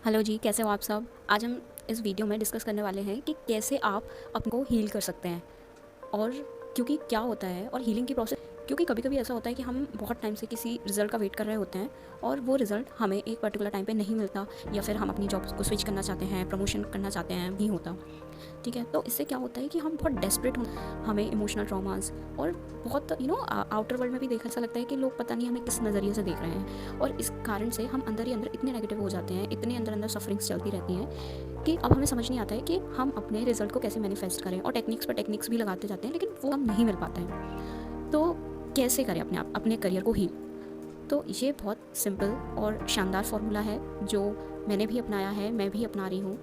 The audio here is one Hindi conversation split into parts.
हेलो जी, कैसे हो आप सब। आज हम इस वीडियो में डिस्कस करने वाले हैं कि कैसे आप अपने को हील कर सकते हैं। और क्योंकि क्या होता है और हीलिंग की प्रोसेस, क्योंकि कभी कभी ऐसा होता है कि हम बहुत टाइम से किसी रिज़ल्ट का वेट कर रहे होते हैं और वो रिज़ल्ट हमें एक पर्टिकुलर टाइम पे नहीं मिलता, या फिर हम अपनी जॉब को स्विच करना चाहते हैं, प्रमोशन करना चाहते हैं, नहीं होता। ठीक है, तो इससे क्या होता है कि हम बहुत डेस्परेट हो, हमें इमोशनल ट्रॉमास और बहुत आउटर वर्ल्ड में भी देखा, ऐसा लगता है कि लोग पता नहीं हमें किस नज़रिए से देख रहे हैं, और इस कारण से हम अंदर ही अंदर इतने नेगेटिव हो जाते हैं, इतने अंदर अंदर सफरिंग्स चलती रहती हैं कि अब हमें समझ नहीं आता है कि हम अपने रिजल्ट को कैसे मैनिफेस्ट करें, और टेक्निक्स पर टेक्निक्स भी लगाते जाते हैं, लेकिन वो हम नहीं मिल पाता है। तो कैसे करें अपने करियर को हील। तो ये बहुत सिंपल और शानदार फार्मूला है जो मैंने भी अपनाया है, मैं भी अपना रही हूँ,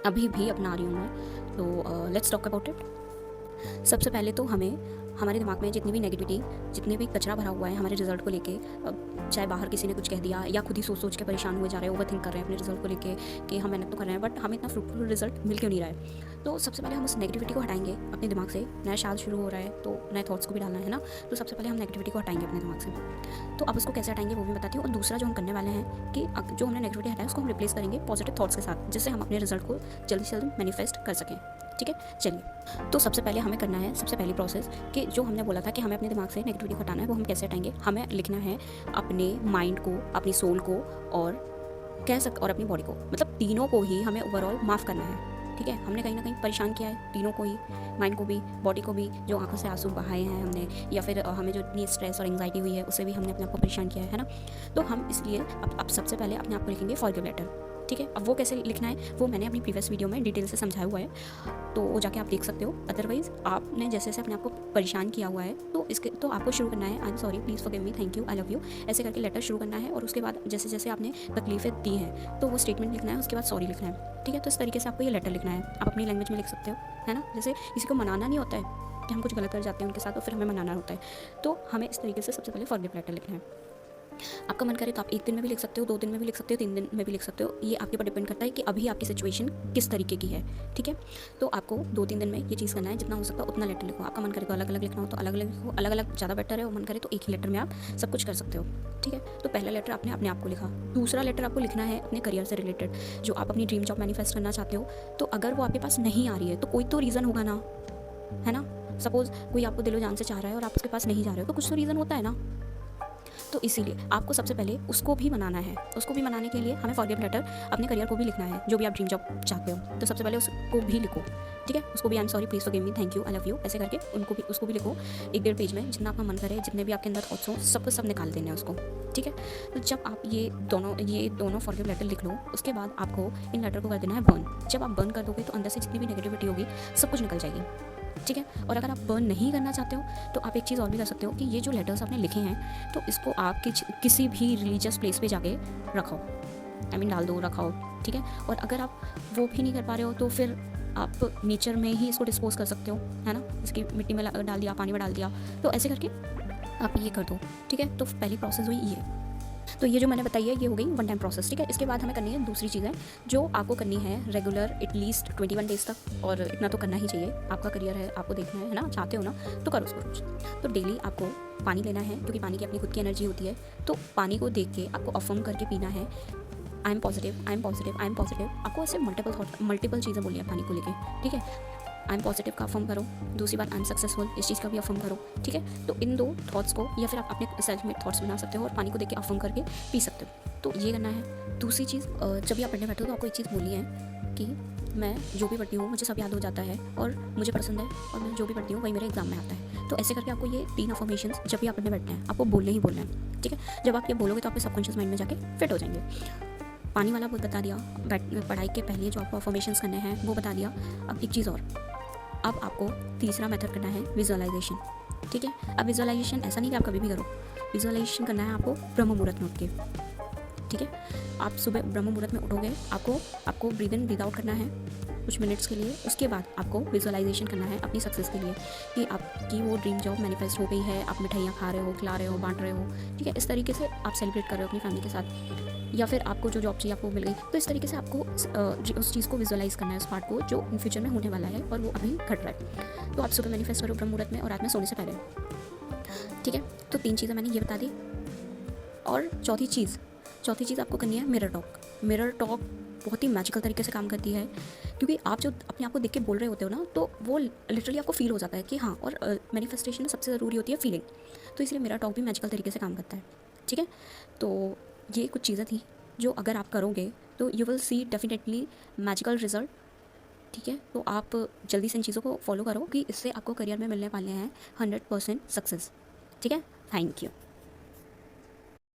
अभी भी अपना रही हूँ मैं। तो लेट्स टॉक अबाउट इट। सबसे पहले तो हमें हमारे दिमाग में जितनी भी नेगेटिविटी, जितने भी कचरा भरा हुआ है हमारे रिजल्ट को लेके, चाहे बाहर किसी ने कुछ कह दिया या खुद ही सोच सोच के परेशान हुए जा रहे हैं, ओवर थिंक कर रहे हैं अपने रिजल्ट को लेके कि हम मेहनत तो कर रहे हैं बट हमें इतना फ्रूटफुल रिजल्ट मिल क्यों नहीं रहा है। तो सबसे पहले हम उस नेगेटिविटी को हटाएंगे अपने दिमाग से। नया साल शुरू हो रहा है तो नए थॉट्स को भी डालना है ना, तो सबसे पहले हम नेगेटिविटी को हटाएंगे अपने दिमाग से। तो अब उसको कैसे हटाएंगे वो भी बताती हूँ। और दूसरा जो हम करने वाले हैं कि जो हमने नेगेटिविटी हटाया उसको हम रिप्लेस करेंगे पॉजिटिव थॉट्स के साथ, जिससे हम अपने रिजल्ट को जल्दी से जल्दी मैनिफेस्ट कर सकें। ठीक है, चलिए। तो सबसे पहले हमें करना है, सबसे पहली प्रोसेस कि जो हमने बोला था कि हमें अपने दिमाग से नेगेटिविटी को हटाना है, वो हम कैसे हटाएंगे। हमें लिखना है अपने माइंड को, अपनी सोल को, और अपनी बॉडी को, मतलब तीनों को ही हमें ओवरऑल माफ़ करना है। ठीक है, हमने कहीं ना कहीं परेशान किया है तीनों को ही, माइंड को भी, बॉडी को भी, जो आंखों से आंसू बहाए हैं हमने, या फिर हमें जो इतनी स्ट्रेस और एंग्जाइटी हुई है उससे भी हमने अपने आप को परेशान किया है ना। तो हम इसलिए अब सबसे पहले अपने आप को लिखेंगे फॉरगिव लेटर। ठीक है, अब वो कैसे लिखना है वो मैंने अपनी प्रीवियस वीडियो में डिटेल से समझाया हुआ है, तो वो जाके आप देख सकते हो। अदरवाइज़ आपने जैसे जैसे अपने आप को परेशान किया हुआ है तो आपको शुरू करना है I am sorry, please forgive me, thank you, I love you, ऐसे करके लेटर शुरू करना है। और उसके बाद जैसे जैसे आपने तकलीफ़ें दी हैं तो वो स्टेटमेंट लिखना है, उसके बाद सॉरी लिखना है। ठीक है, तो इस तरीके से आपको ये लेटर लिखना है। आप अपनी लैंग्वेज में लिख सकते हो, है ना। जैसे किसी को मनाना नहीं होता है कि हम कुछ गलत कर जाते हैं उनके साथ तो फिर हमें मनाना होता है, तो हमें इस तरीके से सबसे पहले फॉरगिव लेटर लिखना है। आपका मन करे तो आप 1 दिन में भी लिख सकते हो, 2 दिन में भी लिख सकते हो, 3 दिन में भी लिख सकते हो। ये आपके ऊपर डिपेंड करता है कि अभी आपकी सिचुएशन किस तरीके की है। ठीक है, तो आपको 2-3 दिन में ये चीज़ करना है, जितना हो सकता है उतना लेटर लिखो। आपका मन करे तो अलग अलग लिखना हो तो अलग अलग लिखो, अलग अलग ज़्यादा बेटर है। और मन करे तो एक ही लेटर में आप सब कुछ कर सकते हो। ठीक है, तो पहला लेटर आपने अपने आप को लिखा। दूसरा लेटर आपको लिखना है अपने करियर से रिलेटेड, जो आप अपनी ड्रीम जॉब मैनिफेस्ट करना चाहते हो। तो अगर वो आपके पास नहीं आ रही है तो कोई तो रीज़न होगा ना, है ना। सपोज़ कोई आपको दिलो जान से चाह रहा है और आप उसके पास नहीं जा रहे हो, तो कुछ तो रीज़न होता है ना। तो इसीलिए आपको सबसे पहले उसको भी मनाना है। उसको भी मनाने के लिए हमें फॉरगिव लेटर अपने करियर को भी लिखना है, जो भी आप ड्रीम जॉब चाहते हो। तो सबसे पहले उसको भी लिखो। ठीक है, उसको भी I am sorry, please forgive me, thank you, I love you, ऐसे करके उसको भी लिखो। 1-1.5 पेज में जितना आपका मन करे, जितने भी आपके अंदर थॉट्स हो सब निकाल देना है उसको। ठीक है, तो जब आप ये दोनों फॉरगिव लेटर लिख लो, उसके बाद आपको इन लेटर को कर देना है बर्न। जब आप बर्न कर दोगे तो अंदर से जितनी भी नेगेटिविटी होगी सब कुछ निकल जाएगी। ठीक है, और अगर आप बर्न नहीं करना चाहते हो तो आप एक चीज़ और भी कर सकते हो कि ये जो लेटर्स आपने लिखे हैं तो इसको आप किसी भी रिलीजियस प्लेस पे जाके रखो, डाल दो, रखाओ। ठीक है, और अगर आप वो भी नहीं कर पा रहे हो तो फिर आप नेचर में ही इसको डिस्पोज कर सकते हो, है ना। इसकी मिट्टी में डाल दिया, पानी में डाल दिया, तो ऐसे करके आप ये कर दो। ठीक है, तो पहली प्रोसेस हुई ये। तो ये जो मैंने बताई है ये हो गई 1 टाइम प्रोसेस। ठीक है, इसके बाद हमें करनी है दूसरी चीज़ें जो आपको करनी है रेगुलर, एटलीस्ट 21 डेज़ तक, और इतना तो करना ही चाहिए। आपका करियर है, आपको देखना है ना, चाहते हो ना, तो करो उसको रोज। तो डेली आपको पानी लेना है, क्योंकि पानी की अपनी खुद की एनर्जी होती है। तो पानी को देख के आपको अफर्म करके पीना है, I am positive, I am positive, I am positive. आपको ऐसे मल्टीपल चीज़ें बोली है पानी को लेके। ठीक है, आई एम पॉजिटिव का अफर्म करो, दूसरी बात आई एम सक्सेसफुल, इस चीज़ का भी अफर्म करो। ठीक है, तो इन 2 थॉट्स को, या फिर आप अपने सेल्फ मेड थॉट्स बना सकते हो और पानी को देख के अफर्म करके पी सकते हो। तो ये करना है। दूसरी चीज़, जब भी आप पढ़ने बैठो तो आपको एक चीज़ बोली है कि मैं जो भी पढ़ती हूँ मुझे सब याद हो जाता है और मुझे पसंद है, और मैं जो भी पढ़ती हूँ वही मेरे एग्जाम में आता है। तो ऐसे करके आपको ये 3 अफर्मेशंस जब भी आप पढ़ने बैठना है आपको बोलने ही बोलना है। ठीक है, जब आप ये बोलोगे तो आपके सबकॉन्शियस माइंड में जाके फिट हो जाएंगे। पानी वाला वो बता दिया, पढ़ाई के पहले जो आपको अफर्मेशंस करने हैं वो बता दिया। अब एक चीज़ और, अब आपको तीसरा मेथड करना है विजुअलाइजेशन। ठीक है, अब विजुअलाइजेशन ऐसा नहीं कि आप कभी भी करो, विजुअलाइजेशन करना है आपको ब्रह्म मुहूर्त में उठ के। ठीक है, आप सुबह ब्रह्म मुहूर्त में उठोगे, आपको ब्रीद इन ब्रीद आउट करना है कुछ मिनट्स के लिए। उसके बाद आपको विजुअलाइजेशन करना है अपनी सक्सेस के लिए कि आपकी वो ड्रीम जॉब मैनिफेस्ट हो गई है, आप मिठाइयाँ खा रहे हो, खिला रहे हो, बांट रहे हो। ठीक है, इस तरीके से आप सेलिब्रेट कर रहे हो अपनी फैमिली के साथ, या फिर आपको जो जॉब चाहिए आपको मिल गई। तो इस तरीके से आपको उस चीज़ को विजुअलाइज करना है, उस पार्ट को जो इन फ्यूचर में होने वाला है और वो अभी घट रहा है। तो आप सुबह मैनिफेस्ट करो ब्रह्म मुहूर्त में और रात में सोने से पहले। ठीक है, तो 3 चीज़ें मैंने ये बता दी। और चौथी चीज़ आपको करनी है मिरर टॉक। मिरर टॉक बहुत ही मैजिकल तरीके से काम करती है, क्योंकि आप जो अपने आप को देख के बोल रहे होते हो ना, तो वो लिटरली आपको फील हो जाता है कि हाँ। और मैनिफेस्टेशन में सबसे ज़रूरी होती है फीलिंग, तो इसलिए मिरर टॉक भी मैजिकल तरीके से काम करता है। ठीक है, तो ये कुछ चीज़ें थी जो अगर आप करोगे तो you will see definitely magical result. ठीक है, तो आप जल्दी से इन चीज़ों को फॉलो करो कि इससे आपको करियर में मिलने वाले हैं 100% सक्सेस। ठीक है, थैंक यू।